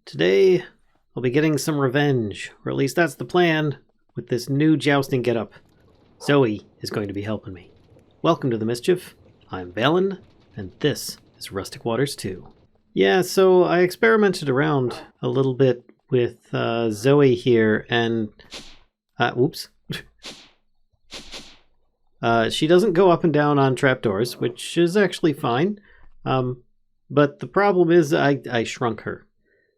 Today, I'll be getting some revenge, or at least that's the plan, with this new jousting getup. Zoe is going to be helping me. Welcome to the Mischief. I'm Valen, and this is Rustic Waters II. Yeah, so I experimented around a little bit with Zoe here, and... whoops. She doesn't go up and down on trapdoors, which is actually fine. But the problem is I shrunk her.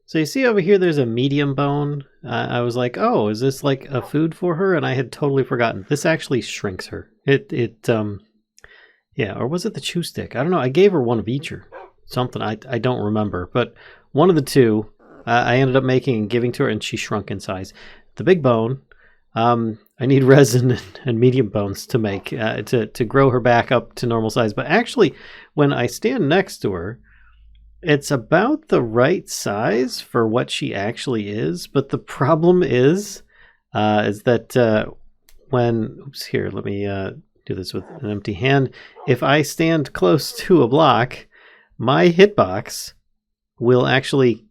So you see over here there's a medium bone. I was like, oh, is this like a food for her? And I had totally forgotten. This actually shrinks her. Yeah, or was it the chew stick? I don't know. I gave her one of each or something. I don't remember. But one of the two I ended up making and giving to her, and she shrunk in size. The big bone, I need resin and medium bones to make, to grow her back up to normal size. But actually, when I stand next to her, it's about the right size for what she actually is, but the problem is that when... Oops, here, let me do this with an empty hand. If I stand close to a block, my hitbox will actually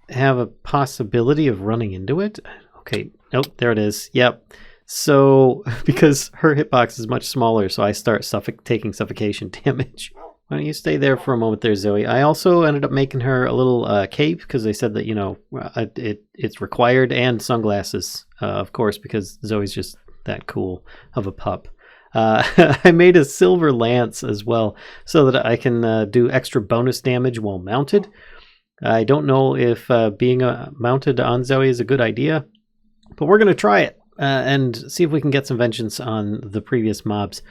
have a possibility of running into it. Okay, nope, there it is. Yep. So, because her hitbox is much smaller, so I start taking suffocation damage. Why don't you stay there for a moment there, Zoe? I also ended up making her a little cape because they said that, you know, it's required, and sunglasses, of course, because Zoe's just that cool of a pup. I made a silver lance as well so that I can do extra bonus damage while mounted. I don't know if being mounted on Zoe is a good idea, but we're going to try it and see if we can get some vengeance on the previous mobs.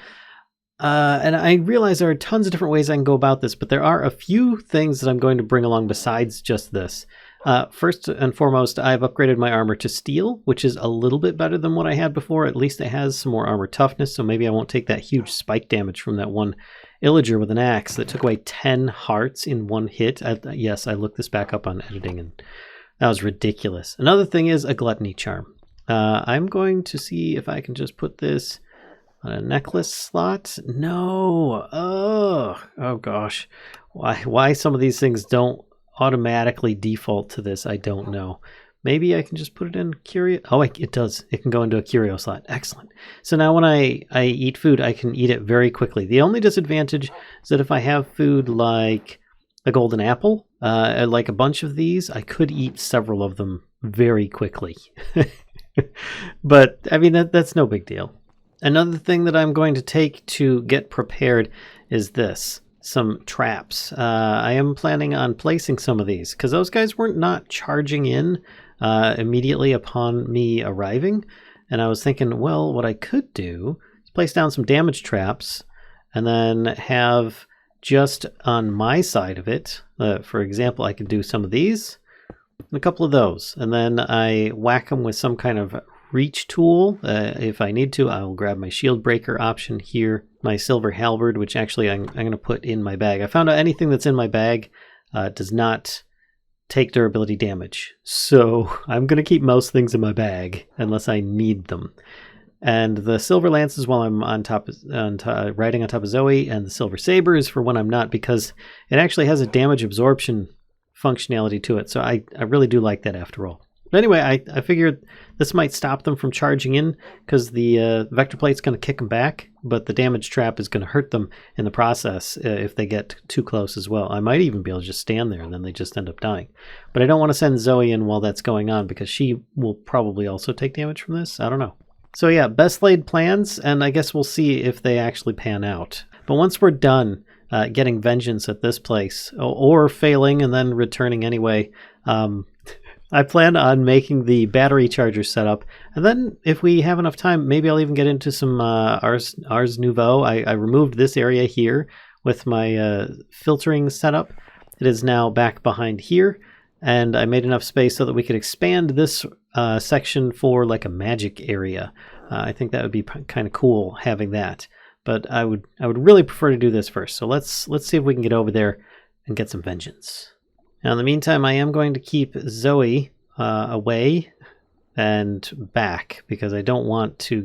And I realize there are tons of different ways I can go about this, but there are a few things that I'm going to bring along besides just this. First and foremost, I've upgraded my armor to steel, which is a little bit better than what I had before. At least it has some more armor toughness, so maybe I won't take that huge spike damage from that one illager with an axe that took away 10 hearts in one hit. Yes, I looked this back up on editing, and that was ridiculous. Another thing is a Gluttony charm. I'm going to see if I can just put this... a necklace slot? No. Oh gosh. Why some of these things don't automatically default to this, I don't know. Maybe I can just put it in curio. Oh, it does. It can go into a curio slot. Excellent. So now when I eat food, I can eat it very quickly. The only disadvantage is that if I have food like a golden apple, like a bunch of these, I could eat several of them very quickly. But I mean, that's no big deal. Another thing that I'm going to take to get prepared is this, some traps. I am planning on placing some of these because those guys weren't not charging in immediately upon me arriving. And I was thinking, well, what I could do is place down some damage traps and then have just on my side of it, for example, I could do some of these and a couple of those. And then I whack them with some kind of reach tool. If I need to, I'll grab my shield breaker option here, my silver halberd, which actually I'm going to put in my bag. I found out anything that's in my bag does not take durability damage, so I'm going to keep most things in my bag unless I need them. And the silver lance is while I'm riding on top of Zoe, and the silver saber is for when I'm not, because it actually has a damage absorption functionality to it, so I really do like that after all. But anyway, I figured this might stop them from charging in because the vector plate's going to kick them back, but the damage trap is going to hurt them in the process if they get too close as well. I might even be able to just stand there and then they just end up dying. But I don't want to send Zoe in while that's going on because she will probably also take damage from this. I don't know. So yeah, best laid plans, and I guess we'll see if they actually pan out. But once we're done getting vengeance at this place, or failing and then returning anyway, I plan on making the battery charger setup, and then if we have enough time, maybe I'll even get into some Ars Nouveau. I removed this area here with my filtering setup. It is now back behind here, and I made enough space so that we could expand this section for like a magic area. I think that would be kind of cool having that, but I would really prefer to do this first. So let's see if we can get over there and get some vengeance. Now, in the meantime, I am going to keep Zoe away and back because I don't want her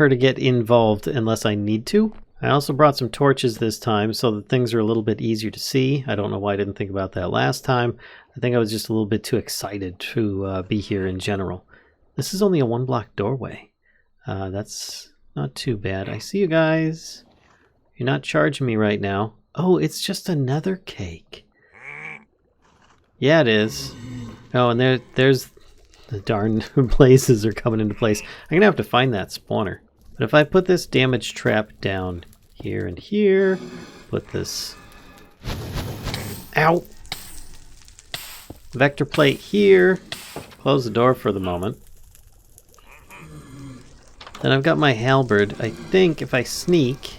to get involved unless I need to. I also brought some torches this time so that things are a little bit easier to see. I don't know why I didn't think about that last time. I think I was just a little bit too excited to be here in general. This is only a 1-block doorway. That's not too bad. I see you guys. You're not charging me right now. Oh, it's just another cake. Yeah, it is. Oh, and there's the darn places are coming into place. I'm going to have to find that spawner. But if I put this damage trap down here and here, put this... Ow! Vector plate here. Close the door for the moment. Then I've got my halberd. I think if I sneak...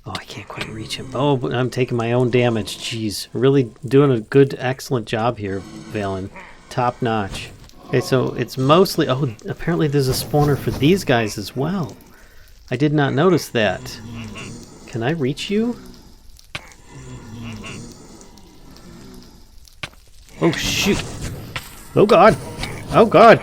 Oh, I can't quite reach him. Oh, but I'm taking my own damage. Jeez. Really doing a good, excellent job here, Valen. Top notch. Okay, so it's mostly... Oh, apparently there's a spawner for these guys as well. I did not notice that. Can I reach you? Oh, shoot. Oh, God. Oh, God.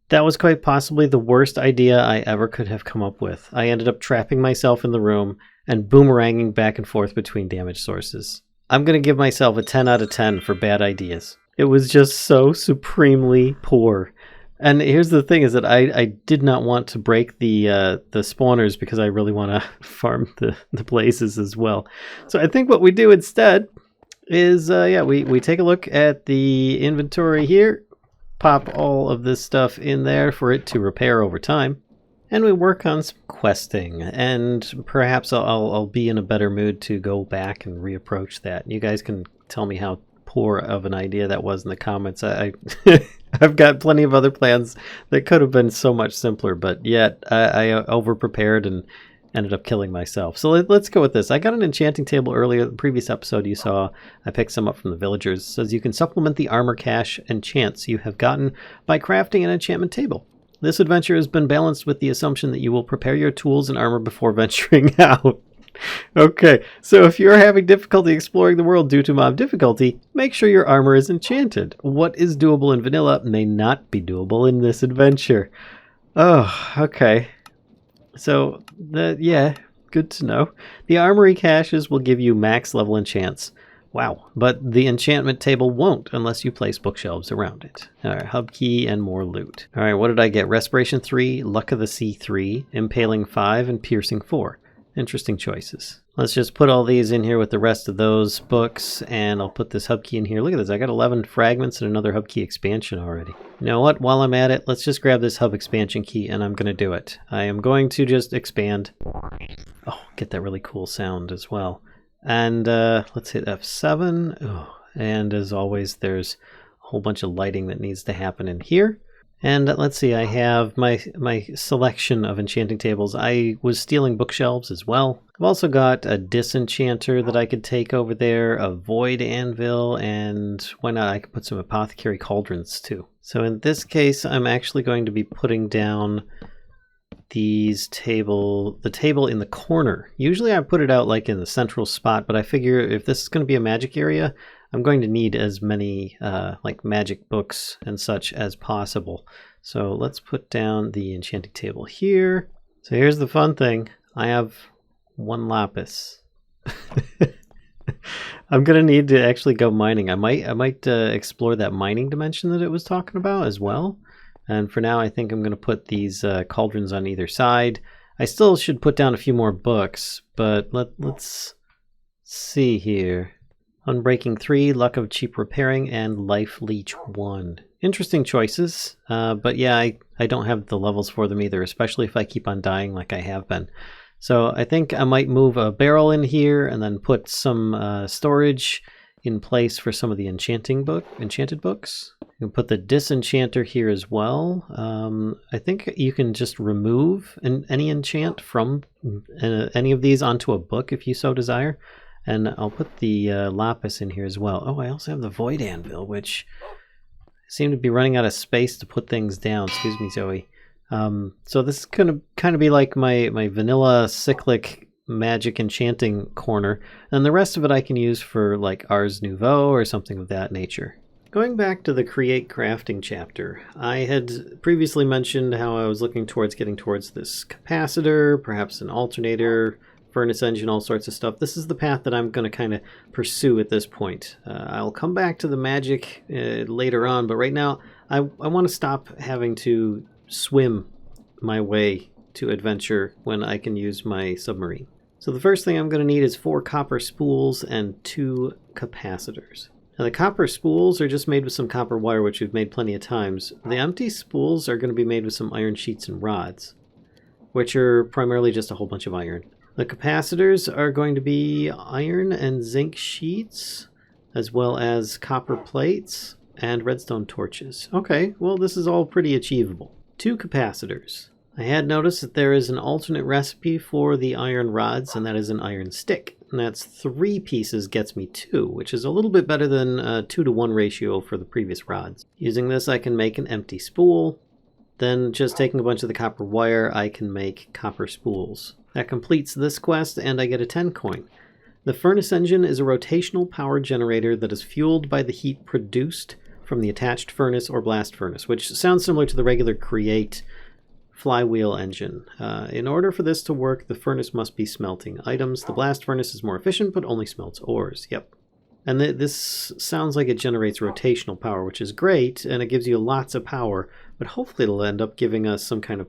That was quite possibly the worst idea I ever could have come up with. I ended up trapping myself in the room and boomeranging back and forth between damage sources. I'm going to give myself a 10 out of 10 for bad ideas. It was just so supremely poor. And here's the thing is that I did not want to break the spawners because I really want to farm the places as well. So I think what we do instead is, we take a look at the inventory here. Pop all of this stuff in there for it to repair over time. And we work on some questing. And perhaps I'll be in a better mood to go back and reapproach that. You guys can tell me how poor of an idea that was in the comments. I've got plenty of other plans that could have been so much simpler, but yet I over-prepared and ended up killing myself. So let's go with this. I got an enchanting table earlier. The previous episode you saw, I picked some up from the villagers. It says you can supplement the armor cache and chance you have gotten by crafting an enchantment table. This adventure has been balanced with the assumption that you will prepare your tools and armor before venturing out. Okay, so if you're having difficulty exploring the world due to mob difficulty, make sure your armor is enchanted. What is doable in vanilla may not be doable in this adventure. Oh, okay. So, good to know. The armory caches will give you max level enchants. Wow, but the enchantment table won't unless you place bookshelves around it. Alright, hub key and more loot. Alright, what did I get? Respiration 3, Luck of the Sea 3, Impaling 5, and Piercing 4. Interesting choices. Let's just put all these in here with the rest of those books, and I'll put this hub key in here. Look at this, I got 11 fragments and another hub key expansion already. You know what, while I'm at it, let's just grab this hub expansion key, and I'm going to do it. I am going to just expand. Oh, get that really cool sound as well. And let's hit F7. Oh, and as always, there's a whole bunch of lighting that needs to happen in here. And let's see, I have my selection of enchanting tables. I was stealing bookshelves as well. I've also got a disenchanter that I could take over there, a void anvil, and why not, I could put some apothecary cauldrons too. So in this case, I'm actually going to be putting down the table in the corner. Usually I put it out like in the central spot, but I figure if this is going to be a magic area, I'm going to need as many like magic books and such as possible. So let's put down the enchanting table here. So here's the fun thing. I have 1 lapis. I'm gonna need to actually go mining. I might explore that mining dimension that it was talking about as well. And for now, I think I'm gonna put these cauldrons on either side. I still should put down a few more books, but let's see here. Unbreaking 3, Luck of Cheap Repairing, and Life Leech 1. Interesting choices, but yeah, I don't have the levels for them either, especially if I keep on dying like I have been. So I think I might move a barrel in here and then put some storage in place for some of the enchanted books. You can put the disenchanter here as well. I think you can just remove any enchant from any of these onto a book if you so desire. And I'll put the lapis in here as well. Oh, I also have the void anvil, which I seem to be running out of space to put things down. Excuse me, Zoe. So this is going to kind of be like my vanilla cyclic magic enchanting corner. And the rest of it I can use for like Ars Nouveau or something of that nature. Going back to the create crafting chapter, I had previously mentioned how I was looking towards getting towards this capacitor, perhaps an alternator, furnace engine, all sorts of stuff. This is the path that I'm going to kind of pursue at this point. I'll come back to the magic later on, but right now I want to stop having to swim my way to adventure when I can use my submarine. So the first thing I'm going to need is 4 copper spools and 2 capacitors. Now the copper spools are just made with some copper wire, which we've made plenty of times. The empty spools are going to be made with some iron sheets and rods, which are primarily just a whole bunch of iron. The capacitors are going to be iron and zinc sheets, as well as copper plates and redstone torches. Okay, well this is all pretty achievable. 2 capacitors. I had noticed that there is an alternate recipe for the iron rods, and that is an iron stick. And that's 3 pieces gets me 2, which is a little bit better than a 2-to-1 ratio for the previous rods. Using this I can make an empty spool. Then just taking a bunch of the copper wire, I can make copper spools. That completes this quest, and I get a 10 coin. The furnace engine is a rotational power generator that is fueled by the heat produced from the attached furnace or blast furnace, which sounds similar to the regular create flywheel engine. In order for this to work, the furnace must be smelting items. The blast furnace is more efficient, but only smelts ores. Yep. And this sounds like it generates rotational power, which is great, and it gives you lots of power, but hopefully it'll end up giving us some kind of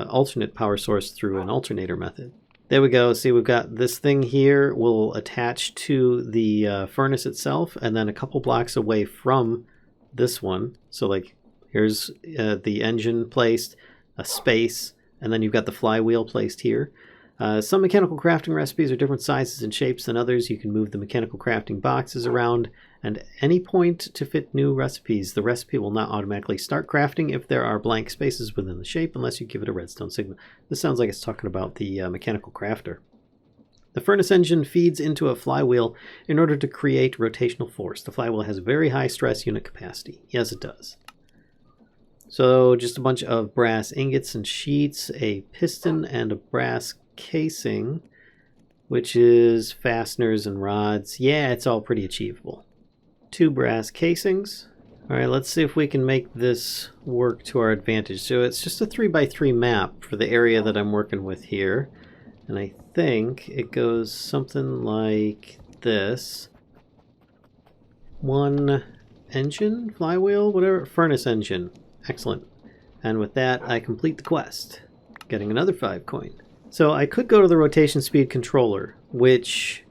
alternate power source through an alternator method. There we go. See, we've got this thing here will attach to the furnace itself, and then a couple blocks away from this one. So like, here's the engine placed, a space, and then you've got the flywheel placed here. Some mechanical crafting recipes are different sizes and shapes than others. You can move the mechanical crafting boxes around, and any point to fit new recipes. The recipe will not automatically start crafting if there are blank spaces within the shape unless you give it a redstone signal. This sounds like it's talking about the mechanical crafter. The furnace engine feeds into a flywheel in order to create rotational force. The flywheel has a very high stress unit capacity. Yes, it does. So just a bunch of brass ingots and sheets, a piston, and a brass casing, which is fasteners and rods. Yeah, it's all pretty achievable. 2 brass casings. All right, let's see if we can make this work to our advantage. So it's just a 3x3 map for the area that I'm working with here. And I think it goes something like this. 1 engine, flywheel, whatever, furnace engine. Excellent. And with that, I complete the quest, getting another 5 coin. So I could go to the rotation speed controller, which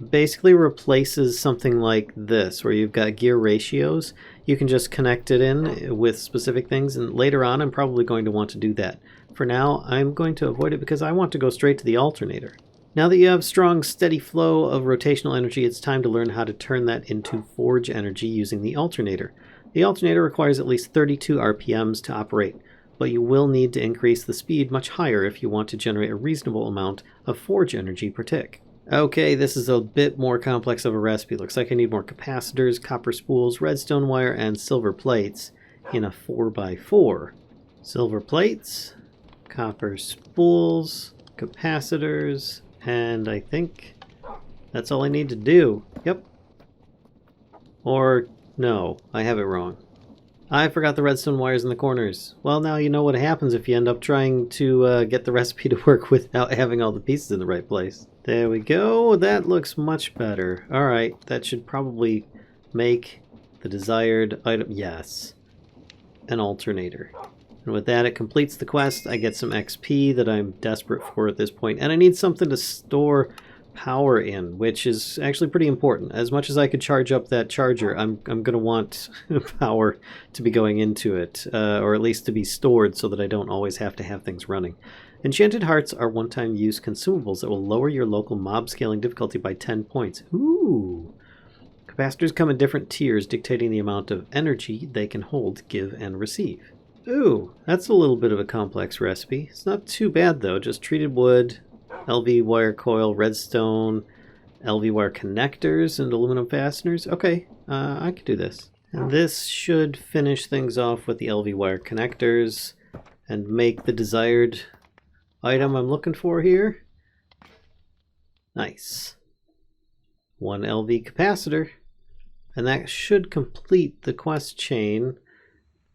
basically replaces something like this, where you've got gear ratios. You can just connect it in with specific things, and later on I'm probably going to want to do that. For now, I'm going to avoid it because I want to go straight to the alternator. Now that you have strong, steady flow of rotational energy, it's time to learn how to turn that into forge energy using the alternator. The alternator requires at least 32 RPMs to operate, but you will need to increase the speed much higher if you want to generate a reasonable amount of forge energy per tick. Okay, this is a bit more complex of a recipe. Looks like I need more capacitors, copper spools, redstone wire, and silver plates in a 4x4. Silver plates, copper spools, capacitors, and I think that's all I need to do. Yep. Or no, I have it wrong. I forgot the redstone wires in the corners. Well, now you know what happens if you end up trying to get the recipe to work without having all the pieces in the right place. There we go. That looks much better. Alright, that should probably make the desired item. Yes, an alternator. And with that, it completes the quest. I get some XP that I'm desperate for at this point. And I need something to store power in, which is actually pretty important. As much as I could charge up that charger, I'm going to want power to be going into it, or at least to be stored so that I don't always have to have things running. Enchanted hearts are one-time use consumables that will lower your local mob scaling difficulty by 10 points. Ooh! Capacitors come in different tiers, dictating the amount of energy they can hold, give, and receive. Ooh, that's a little bit of a complex recipe. It's not too bad though, just treated wood, LV wire coil, redstone, LV wire connectors, and aluminum fasteners. Okay, I could do this. And this should finish things off with the LV wire connectors and make the desired item I'm looking for here. Nice. 1 LV capacitor. And that should complete the quest chain.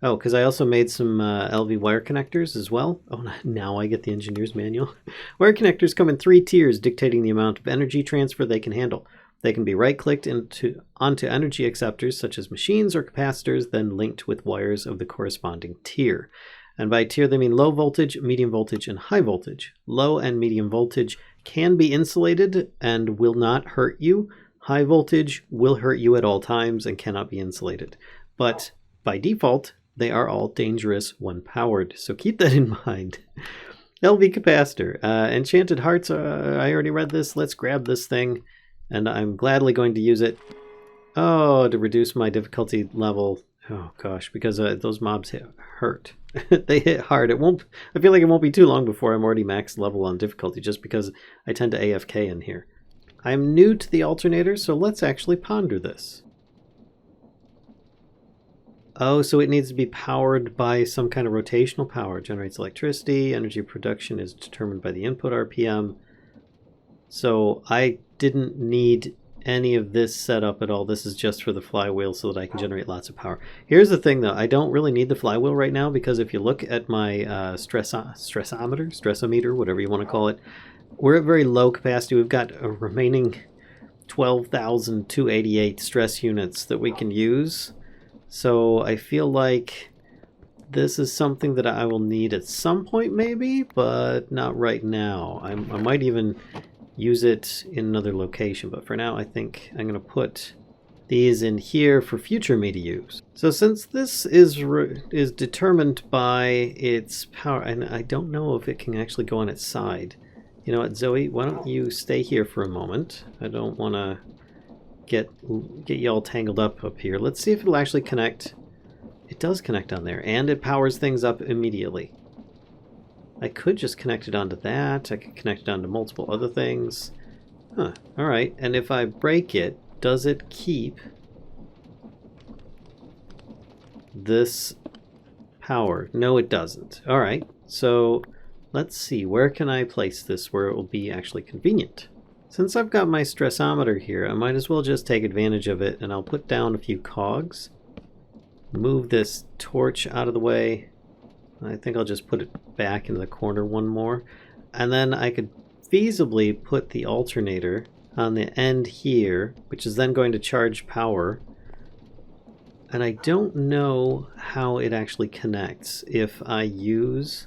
Oh, because I also made some LV wire connectors as well. Oh, now I get the engineer's manual. Wire connectors come in 3 tiers, dictating the amount of energy transfer they can handle. They can be right-clicked onto energy acceptors, such as machines or capacitors, then linked with wires of the corresponding tier. And by tier, they mean low voltage, medium voltage, and high voltage. Low and medium voltage can be insulated and will not hurt you. High voltage will hurt you at all times and cannot be insulated. But by default, they are all dangerous when powered, so keep that in mind. LV capacitor. Enchanted hearts, I already read this. Let's grab this thing, and I'm gladly going to use it. Oh, to reduce my difficulty level. Oh gosh, because those mobs hurt. They hit hard. I feel like it won't be too long before I'm already max level on difficulty, just because I tend to AFK in here. I'm new to the alternator, so let's actually ponder this. Oh, so it needs to be powered by some kind of rotational power. It generates electricity. Energy production is determined by the input RPM. So I didn't need any of this set up at all. This is just for the flywheel so that I can generate lots of power. Here's the thing though, I don't really need the flywheel right now, because if you look at my stressometer, whatever you want to call it, we're at very low capacity. We've got a remaining 12,288 stress units that we can use. So I feel like this is something that I will need at some point maybe, but not right now. I might even use it in another location, but for now I think I'm going to put these in here for future me to use. So since this is determined by its power, and I don't know if it can actually go on its side. You know what, Zoe, why don't you stay here for a moment? I don't want to get you all tangled up here. Let's see if it'll actually connect. It does connect on there, and it powers things up immediately. I could just connect it onto that. I could connect it onto multiple other things. Huh, alright. And if I break it, does it keep this power? No, it doesn't. Alright, so let's see. Where can I place this where it will be actually convenient? Since I've got my stressometer here, I might as well just take advantage of it, and I'll put down a few cogs. Move this torch out of the way. I think I'll just put it back into the corner one more. And then I could feasibly put the alternator on the end here, which is then going to charge power. And I don't know how it actually connects. If I use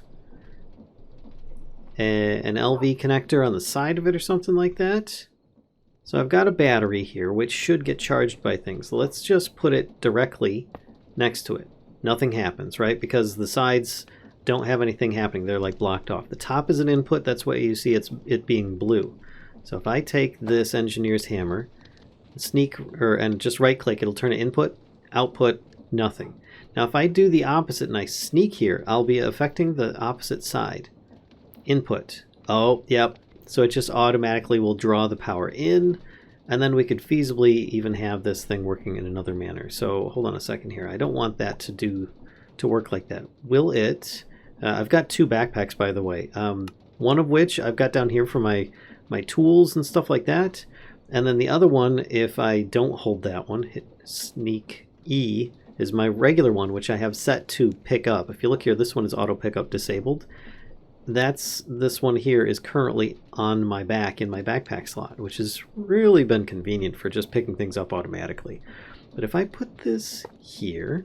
an LV connector on the side of it or something like that. So I've got a battery here which should get charged by things. So let's just put it directly next to it. Nothing happens, right? Because the sides don't have anything happening. They're like blocked off. The top is an input. That's why you see it being blue. So if I take this engineer's hammer, and just right click, it'll turn to input, output, nothing. Now if I do the opposite and I sneak here, I'll be affecting the opposite side. Input. Oh, yep. So it just automatically will draw the power in, and then we could feasibly even have this thing working in another manner. So hold on a second here. I don't want that to work like that. Will it? I've got 2 backpacks, by the way. One of which I've got down here for my tools and stuff like that. And then the other one, if I don't hold that one, hit sneak E, is my regular one, which I have set to pick up. If you look here, this one is auto pickup disabled. This one here is currently on my back in my backpack slot, which has really been convenient for just picking things up automatically. But if I put this here,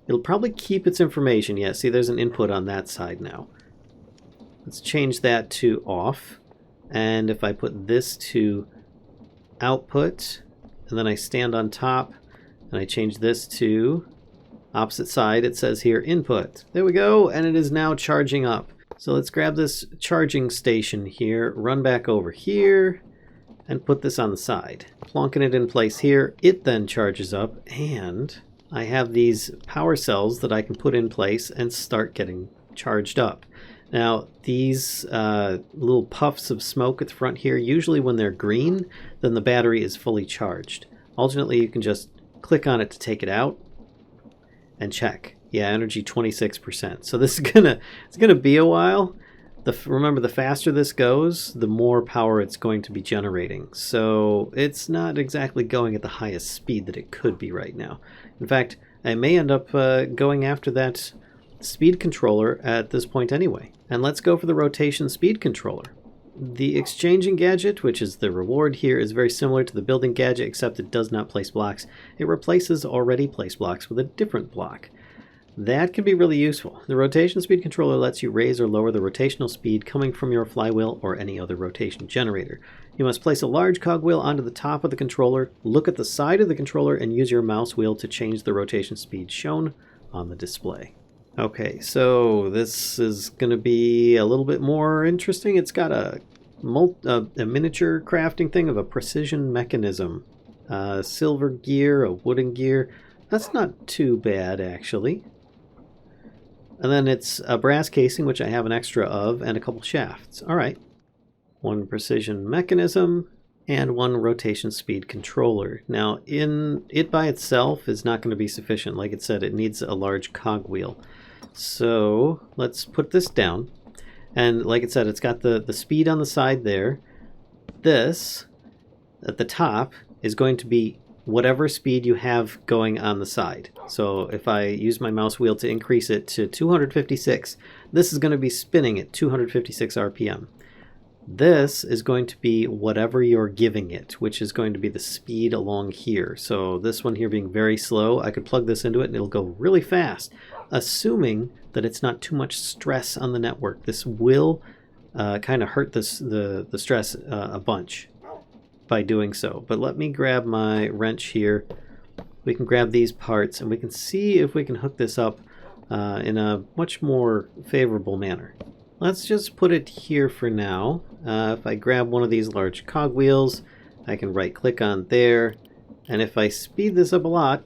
it'll probably keep its information. Yeah, see, there's an input on that side now. Let's change that to off. And if I put this to output, and then I stand on top, and I change this to opposite side, it says here input. There we go, and it is now charging up. So let's grab this charging station here, run back over here, and put this on the side. Plonking it in place here, it then charges up, and I have these power cells that I can put in place and start getting charged up. Now, these little puffs of smoke at the front here, usually when they're green, then the battery is fully charged. Alternately, you can just click on it to take it out and check. Yeah, energy 26%. So this is it's gonna be a while. Remember, the faster this goes, the more power it's going to be generating. So it's not exactly going at the highest speed that it could be right now. In fact, I may end up going after that speed controller at this point anyway. And let's go for the rotation speed controller. The exchanging gadget, which is the reward here, is very similar to the building gadget, except it does not place blocks. It replaces already placed blocks with a different block. That can be really useful. The rotation speed controller lets you raise or lower the rotational speed coming from your flywheel or any other rotation generator. You must place a large cogwheel onto the top of the controller, look at the side of the controller, and use your mouse wheel to change the rotation speed shown on the display. Okay, so this is going to be a little bit more interesting. It's got a miniature crafting thing of a precision mechanism. Silver gear, a wooden gear. That's not too bad, actually. And then it's a brass casing, which I have an extra of, and a couple shafts. All right. One precision mechanism and one rotation speed controller. Now, it by itself is not going to be sufficient. Like it said, it needs a large cogwheel. So let's put this down. And like it said, it's got the speed on the side there. This, at the top, is going to be whatever speed you have going on the side. So if I use my mouse wheel to increase it to 256, this is going to be spinning at 256 RPM. This is going to be whatever you're giving it, which is going to be the speed along here. So this one here being very slow, I could plug this into it and it'll go really fast, assuming that it's not too much stress on the network. This will kind of hurt the stress a bunch by doing so. But let me grab my wrench here. We can grab these parts and we can see if we can hook this up in a much more favorable manner. Let's just put it here for now. If I grab one of these large cogwheels, I can right click on there, and if I speed this up a lot,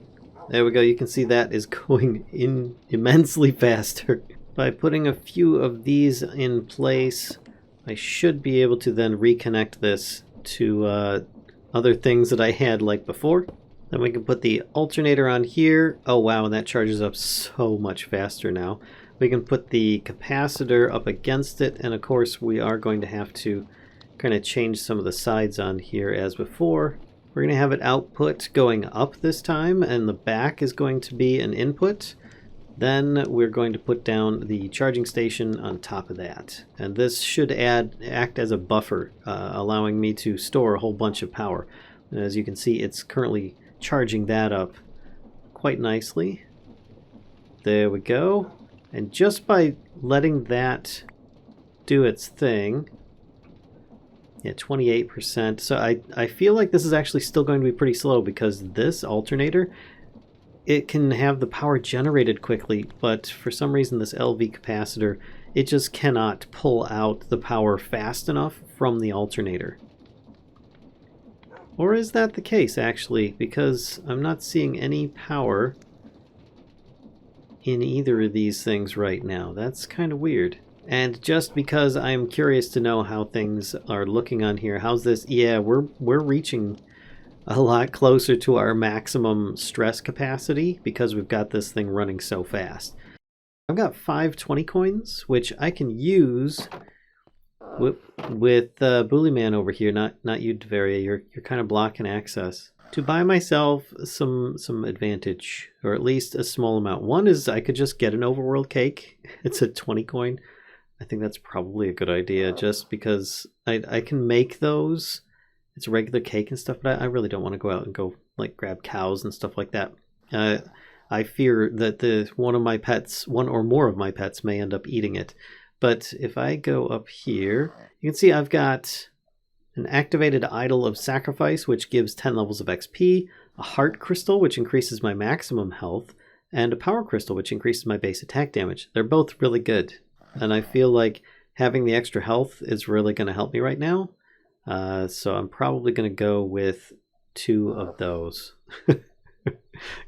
there we go, you can see that is going in immensely faster. By putting a few of these in place, I should be able to then reconnect this to other things that I had like before. Then we can put the alternator on here. Oh wow, and that charges up so much faster now. We can put the capacitor up against it, and of course we are going to have to kind of change some of the sides on here as before. We're going to have it output going up this time, and the back is going to be an input. Then we're going to put down the charging station on top of that. And this should act as a buffer, allowing me to store a whole bunch of power. And as you can see, it's currently charging that up quite nicely. There we go. And just by letting that do its thing, yeah, 28%. So I feel like this is actually still going to be pretty slow because this alternator, it can have the power generated quickly, but for some reason this LV capacitor, it just cannot pull out the power fast enough from the alternator. Or is that the case actually? Because I'm not seeing any power in either of these things right now. That's kind of weird. And just because I'm curious to know how things are looking on here, how's this? Yeah, we're reaching a lot closer to our maximum stress capacity because we've got this thing running so fast. I've got 5 20 coins, which I can use with Boolyman over here. Not you, Deveria. You're kind of blocking access. To buy myself some advantage, or at least a small amount. One is I could just get an overworld cake. It's a 20 coin. I think that's probably a good idea, just because I can make those. It's a regular cake and stuff, but I really don't want to go out and go like grab cows and stuff like that. I fear that one or more of my pets may end up eating it. But if I go up here, you can see I've got an activated idol of sacrifice, which gives 10 levels of XP, a heart crystal, which increases my maximum health, and a power crystal, which increases my base attack damage. They're both really good, and I feel like having the extra health is really going to help me right now. So I'm probably going to go with 2 of those.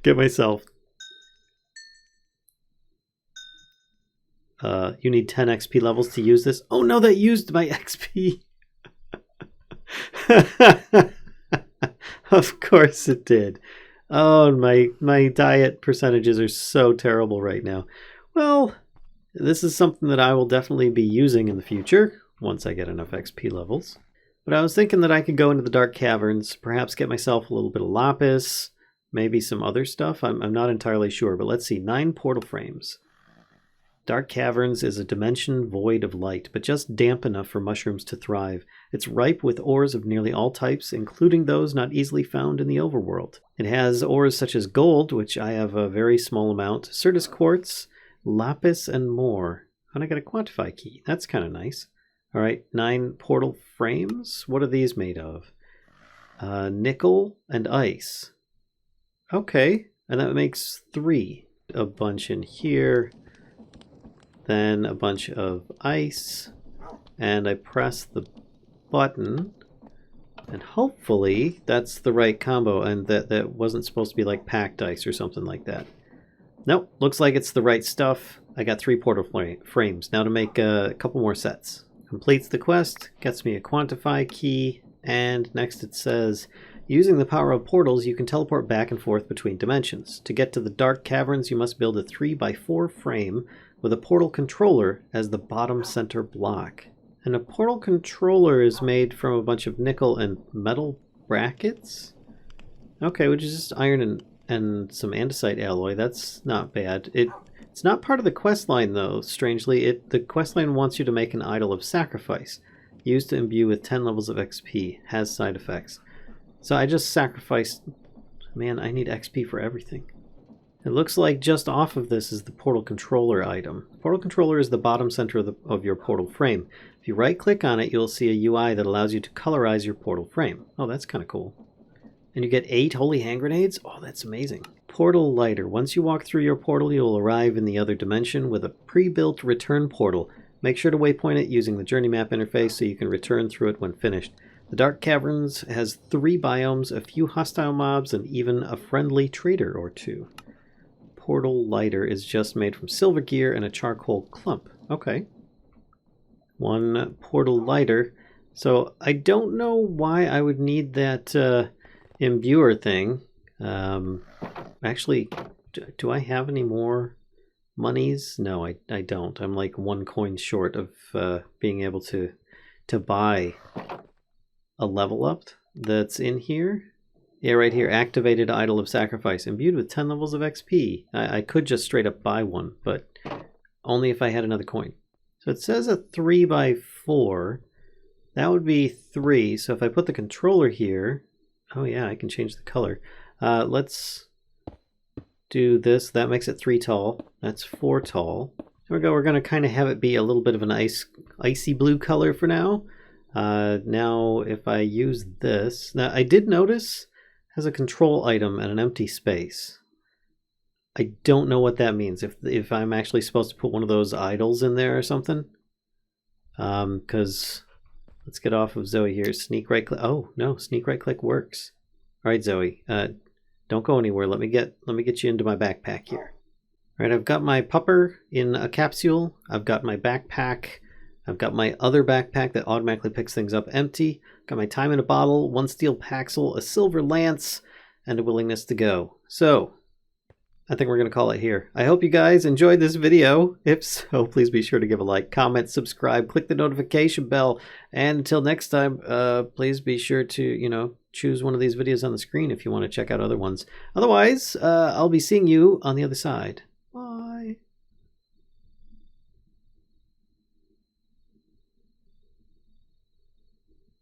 Get myself. You need 10 XP levels to use this. Oh no, that used my XP. Of course it did. Oh, my diet percentages are so terrible right now. Well, This is something that I will definitely be using in the future, once I get enough XP levels. But I was thinking that I could go into the Dark Caverns, perhaps get myself a little bit of lapis, maybe some other stuff. I'm not entirely sure, but let's see. 9 portal frames. Dark Caverns is a dimension void of light, but just damp enough for mushrooms to thrive. It's ripe with ores of nearly all types, including those not easily found in the overworld. It has ores such as gold, which I have a very small amount, Certus quartz, lapis, and more. And I got a quantify key. That's kind of nice. All right, 9 portal frames. What are these made of? Nickel and ice. Okay, and that makes 3. A bunch in here. Then a bunch of ice, and I press the button, and hopefully that's the right combo, and that wasn't supposed to be like packed ice or something like that. Nope, looks like it's the right stuff. I got 3 portal frames. Now to make a couple more sets. Completes the quest, gets me a quantify key, and next it says, using the power of portals, you can teleport back and forth between dimensions. To get to the Dark Caverns, you must build a 3x4 frame with a portal controller as the bottom center block. And a portal controller is made from a bunch of nickel and metal brackets? Okay, which is just iron and some andesite alloy. That's not bad. It's not part of the quest line though, strangely. The quest line wants you to make an idol of sacrifice, used to imbue with 10 levels of XP, has side effects. So I just sacrificed... Man, I need XP for everything. It looks like just off of this is the portal controller item. The portal controller is the bottom center of your portal frame. If you right click on it, you'll see a UI that allows you to colorize your portal frame. Oh, that's kind of cool. And you get 8 holy hand grenades? Oh, that's amazing. Portal lighter. Once you walk through your portal, you'll arrive in the other dimension with a pre-built return portal. Make sure to waypoint it using the journey map interface so you can return through it when finished. The Dark Caverns has 3 biomes, a few hostile mobs, and even a friendly trader or 2. Portal lighter is just made from silver gear and a charcoal clump. Okay. 1 portal lighter. So I don't know why I would need that imbuer thing. Actually, do I have any more monies? No, I don't. I'm like 1 coin short of being able to buy a level up that's in here. Yeah, right here, activated Idol of Sacrifice, imbued with 10 levels of XP. I could just straight up buy one, but only if I had another coin. So it says a 3x4. That would be 3. So if I put the controller here, oh yeah, I can change the color. Let's do this. That makes it 3 tall. That's 4 tall. There we go. We're going to kind of have it be a little bit of an icy blue color for now. Now, if I use this, now I did notice has a control item and an empty space. I don't know what that means. If I'm actually supposed to put one of those idols in there or something. Because let's get off of Zoe here. Sneak right click. Oh no, sneak right click works. All right, Zoe. Don't go anywhere. Let me get you into my backpack here. All right, I've got my pupper in a capsule. I've got my backpack. I've got my other backpack that automatically picks things up empty. Got my time in a bottle, 1 steel paxel, a silver lance, and a willingness to go. So, I think we're going to call it here. I hope you guys enjoyed this video. If so, please be sure to give a like, comment, subscribe, click the notification bell, and until next time, please be sure to, choose one of these videos on the screen if you want to check out other ones. Otherwise, I'll be seeing you on the other side. Bye.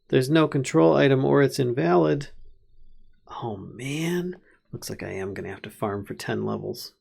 There's no control item or it's invalid. Oh man, looks like I am going to have to farm for 10 levels.